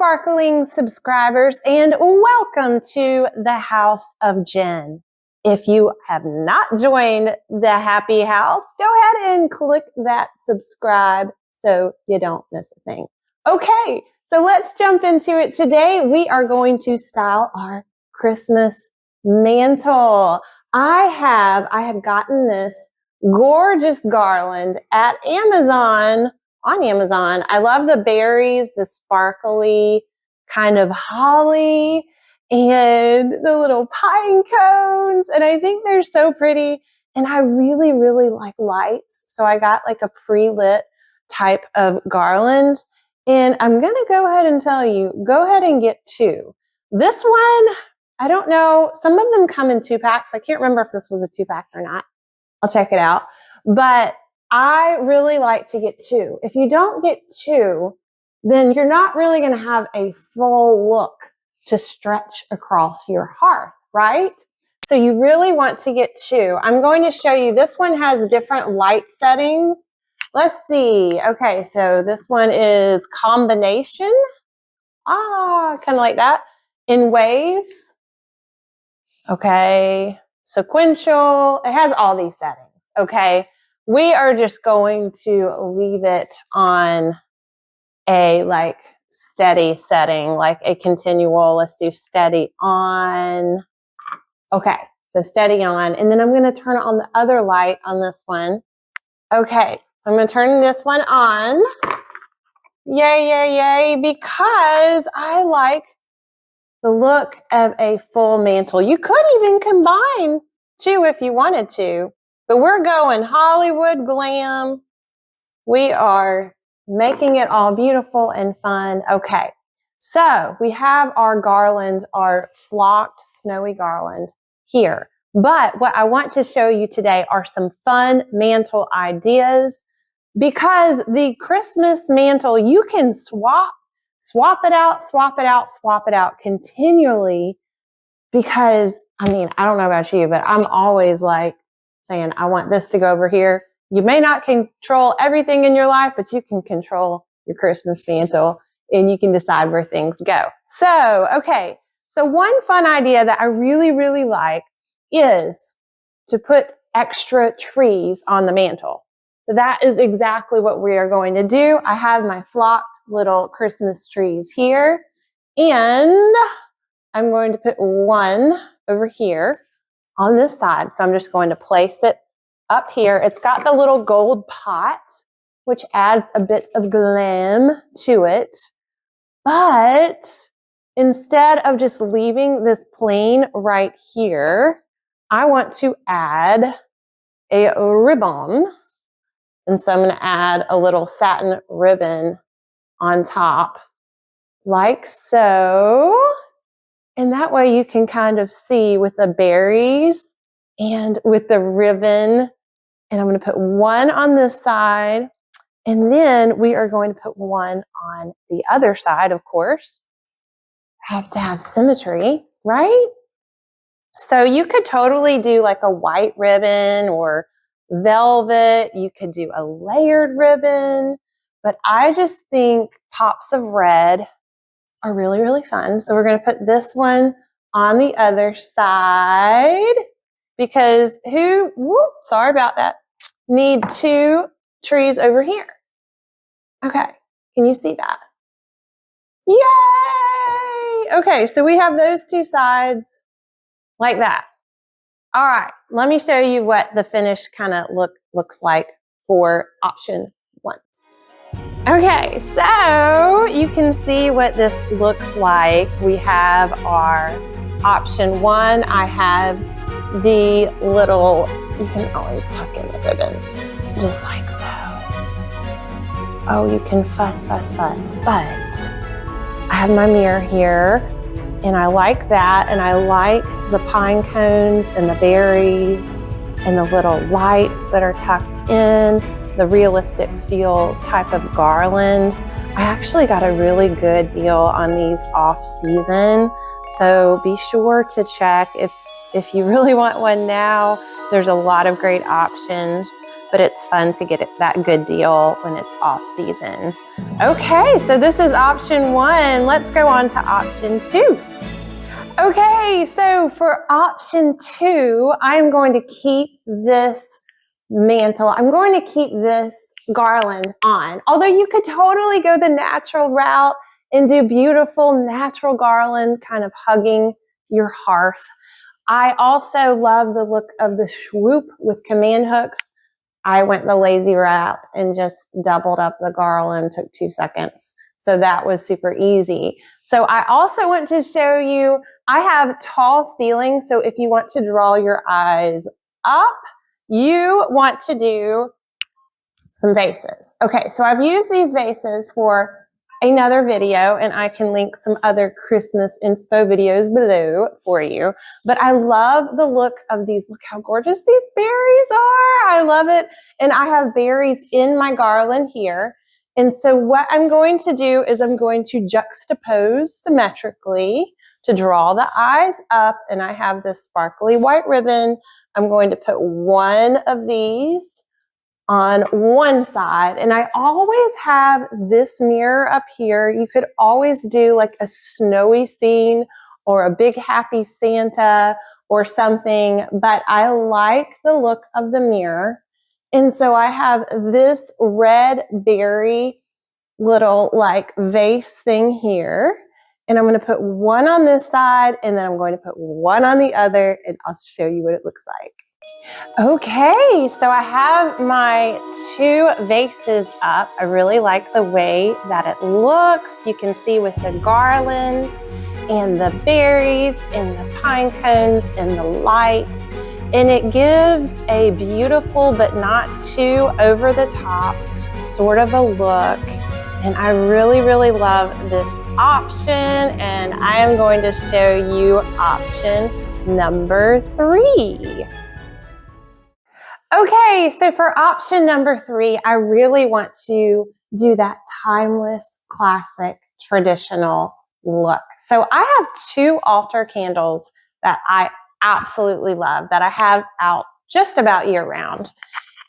sparkling subscribers, and welcome to the House of Jen. If you have not joined the Happy House, go ahead and click that subscribe so you don't miss a thing. Okay, so let's jump into it. Today we are going to style our Christmas mantle. I had gotten this gorgeous garland at Amazon. On Amazon. I love the berries, the sparkly kind of holly, and the little pine cones. And I think they're so pretty. And I really, really like lights. So I got like a pre-lit type of garland. And I'm going to go ahead and tell you, go ahead and get two. This one, I don't know. Some of them come in 2-packs. I can't remember if this was a 2-pack or not. I'll check it out. But I really like to get two. If you don't get two, then you're not really going to have a full look to stretch across your hearth, right? So you really want to get two. I'm going to show you, this one has different light settings. Let's see. Okay, so this one is combination. Kind of like that. In waves. Okay. Sequential. It has all these settings. Okay. We are just going to leave it on a like steady setting, like a continual. Let's do steady on. Okay, so steady on. And then I'm going to turn on the other light on this one. Okay, so I'm going to turn this one on. Yay, yay, yay, because I like the look of a full mantle. You could even combine two if you wanted to. But we're going Hollywood glam. We are making it all beautiful and fun. Okay, so we have our garland, our flocked snowy garland here. But what I want to show you today are some fun mantle ideas, because the Christmas mantle, you can swap it out, swap it out, swap it out continually. Because, I mean, I don't know about you, but I'm always like, saying, I want this to go over here. You may not control everything in your life, but you can control your Christmas mantle and you can decide where things go. So, okay. So one fun idea that I really, really like is to put extra trees on the mantle. So that is exactly what we are going to do. I have my flocked little Christmas trees here, and I'm going to put one over here on this side. So I'm just going to place it up here. It's got the little gold pot, which adds a bit of glam to it. But instead of just leaving this plain right here, I want to add a ribbon. And so I'm going to add a little satin ribbon on top, like so. And that way you can kind of see with the berries and with the ribbon. And I'm going to put one on this side. And then we are going to put one on the other side, of course. Have to have symmetry, right? So you could totally do like a white ribbon or velvet. You could do a layered ribbon. But I just think pops of red are really, really fun. So we're going to put this one on the other side, because sorry about that, need two trees over here. Okay, can you see that? Yay! Okay, so we have those two sides like that. All right, let me show you what the finish kind of looks like for option one. Okay, so you can see what this looks like. We have our option one. I have the little, you can always tuck in the ribbon, just like so. Oh, you can fuss, but I have my mirror here, and I like that, and I like the pine cones and the berries and the little lights that are tucked in. The realistic feel type of garland. I actually got a really good deal on these off season. So be sure to check if you really want one now. There's a lot of great options. but it's fun to get that good deal when it's off season. Okay, so this is option 1. Let's go on to option 2. Okay, so for option 2, I'm going to keep this mantle. I'm going to keep this garland on. Although you could totally go the natural route and do beautiful natural garland kind of hugging your hearth. I also love the look of the swoop with command hooks. I went the lazy route and just doubled up the garland, took 2 seconds. So that was super easy. So I also want to show you, I have tall ceilings. So if you want to draw your eyes up, you want to do some vases. Okay, so I've used these vases for another video, and I can link some other Christmas inspo videos below for you. But I love the look of these. Look how gorgeous these berries are. I love it. And I have berries in my garland here. And so what I'm going to do is I'm going to juxtapose symmetrically to draw the eyes up. And I have this sparkly white ribbon. I'm going to put one of these on one side. And I always have this mirror up here. You could always do like a snowy scene or a big happy Santa or something, but I like the look of the mirror. And so I have this red berry little like vase thing here. And I'm going to put one on this side, and then I'm going to put one on the other, and I'll show you what it looks like. Okay, so I have my 2 vases up. I really like the way that it looks. You can see with the garland and the berries and the pine cones and the lights. And it gives a beautiful but not too over the top sort of a look. And I really, really love this option. And I am going to show you option number 3. Okay, so for option number 3, I really want to do that timeless, classic, traditional look. So I have 2 altar candles that I absolutely love that I have out just about year round.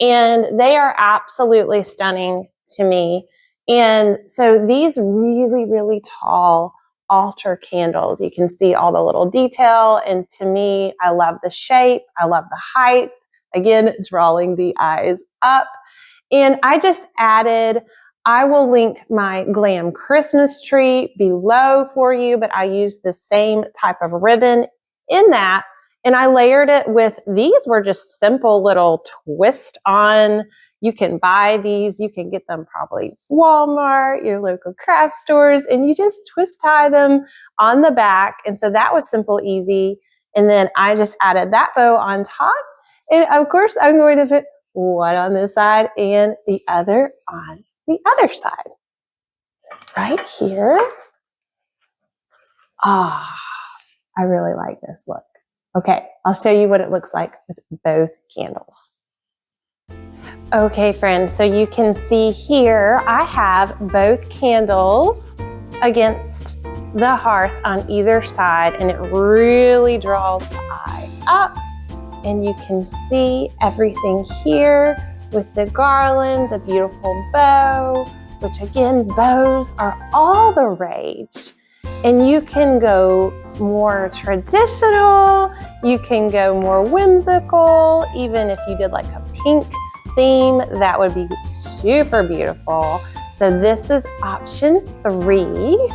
And they are absolutely stunning to me. And so these really, really tall altar candles, you can see all the little detail. And to me, I love the shape. I love the height. Again, drawing the eyes up. And I just added, I will link my GLAM Christmas tree below for you, but I used the same type of ribbon in that. And I layered it with, these were just simple little twist on. You can buy these. You can get them probably Walmart, your local craft stores, and you just twist tie them on the back. And so that was simple, easy. And then I just added that bow on top. And of course, I'm going to put one on this side and the other on the other side. Right here. Ah, I really like this look. Okay, I'll show you what it looks like with both candles. Okay, friends, so you can see here, I have both candles against the hearth on either side, and it really draws the eye up. And you can see everything here with the garland, the beautiful bow, which again, bows are all the rage. And you can go more traditional, you can go more whimsical, even if you did like a pink theme, that would be super beautiful. So this is option 3,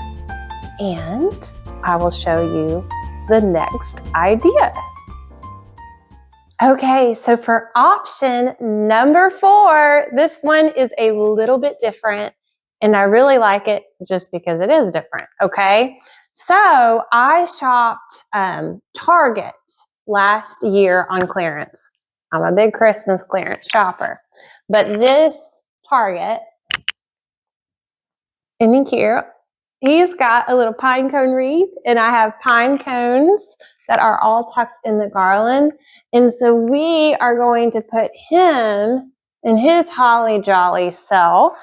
and I will show you the next idea. Okay, so for option number 4, this one is a little bit different, and I really like it just because it is different, okay? So I shopped Target last year on clearance. I'm a big Christmas clearance shopper. But this Target, isn't he cute? He's got a little pine cone wreath, and I have pine cones that are all tucked in the garland. And so we are going to put him in his holly jolly self.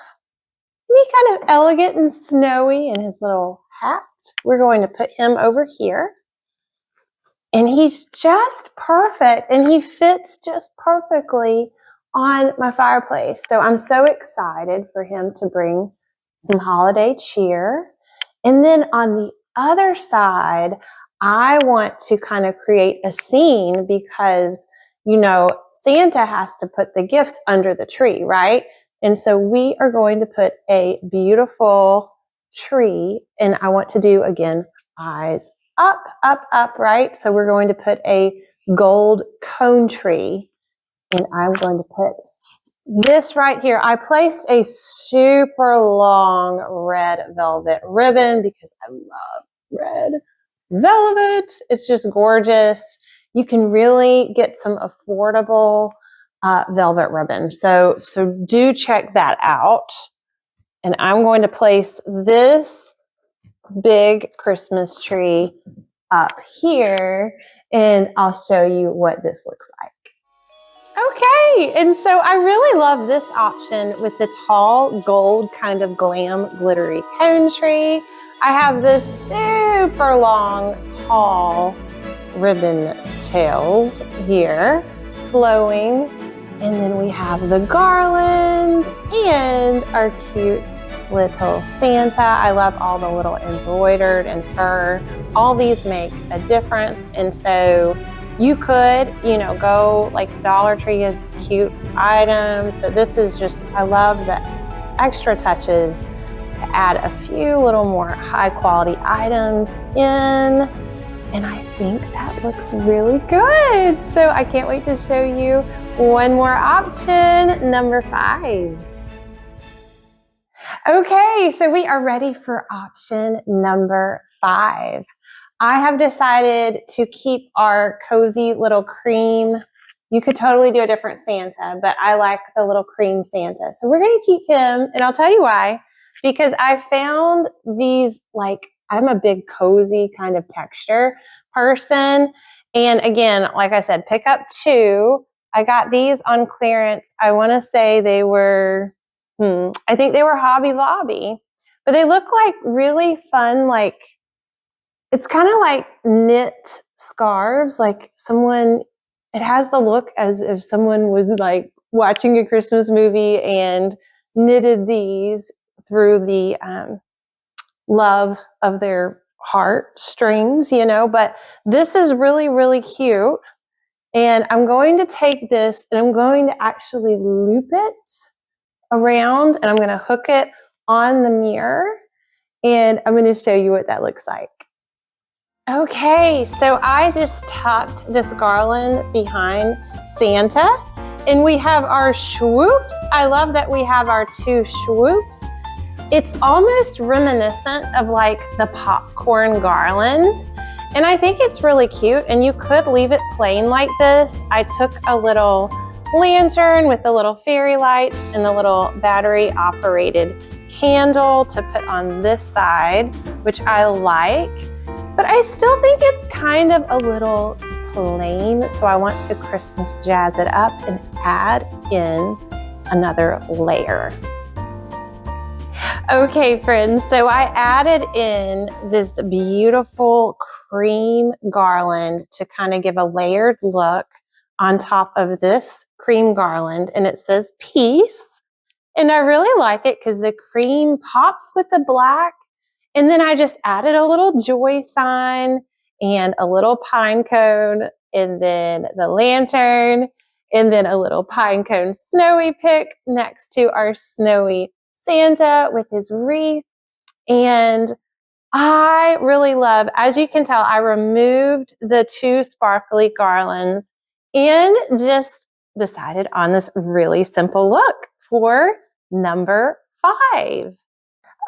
He's kind of elegant and snowy in his little hat. We're going to put him over here. And he's just perfect, and he fits just perfectly on my fireplace. So I'm so excited for him to bring some holiday cheer. And then on the other side, I want to kind of create a scene because, you know, Santa has to put the gifts under the tree, right? And so we are going to put a beautiful tree, and I want to do, again, eyes up, up, up, right? So we're going to put a gold cone tree, and I'm going to put this right here. I placed a super long red velvet ribbon because I love red velvet. It's just gorgeous. You can really get some affordable velvet ribbon. So do check that out. And I'm going to place this big Christmas tree up here, and I'll show you what this looks like. Okay, and so I really love this option with the tall gold kind of glam glittery cone tree. I have this super long, tall ribbon tails here flowing, and then we have the garland and our cute little Santa. I love all the little embroidered and fur. All these make a difference, and so you could, you know, go like Dollar Tree is cute items, but this is just, I love the extra touches to add a few little more high quality items in. And I think that looks really good. So I can't wait to show you one more option, number 5. Okay, so we are ready for option number 5. I have decided to keep our cozy little cream. You could totally do a different Santa, but I like the little cream Santa. So we're going to keep him, and I'll tell you why. Because I found these, like, I'm a big cozy kind of texture person. And again, like I said, pick up 2. I got these on clearance. I want to say they were, I think they were Hobby Lobby. But they look like really fun, like, it's kind of like knit scarves, like someone, it has the look as if someone was like watching a Christmas movie and knitted these through the love of their heart strings, you know, but this is really, really cute. And I'm going to take this and I'm going to actually loop it around, and I'm going to hook it on the mirror, and I'm going to show you what that looks like. Okay, so I just tucked this garland behind Santa, and we have our swoops. I love that we have our 2 swoops. It's almost reminiscent of like the popcorn garland, and I think it's really cute, and you could leave it plain like this. I took a little lantern with the little fairy lights and the little battery operated candle to put on this side, which I like. But I still think it's kind of a little plain, so I want to Christmas jazz it up and add in another layer. Okay, friends, so I added in this beautiful cream garland to kind of give a layered look on top of this cream garland, and it says peace. And I really like it because the cream pops with the black. And then I just added a little joy sign and a little pine cone, and then the lantern, and then a little pine cone snowy pick next to our snowy Santa with his wreath. And I really love, as you can tell, I removed the 2 sparkly garlands and just decided on this really simple look for number 5.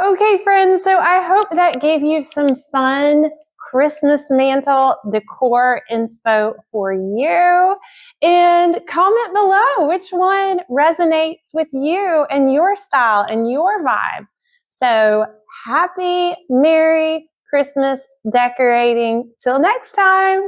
Okay, friends, so I hope that gave you some fun Christmas mantle decor inspo for you. And comment below which one resonates with you and your style and your vibe. So happy, Merry Christmas decorating. Till next time.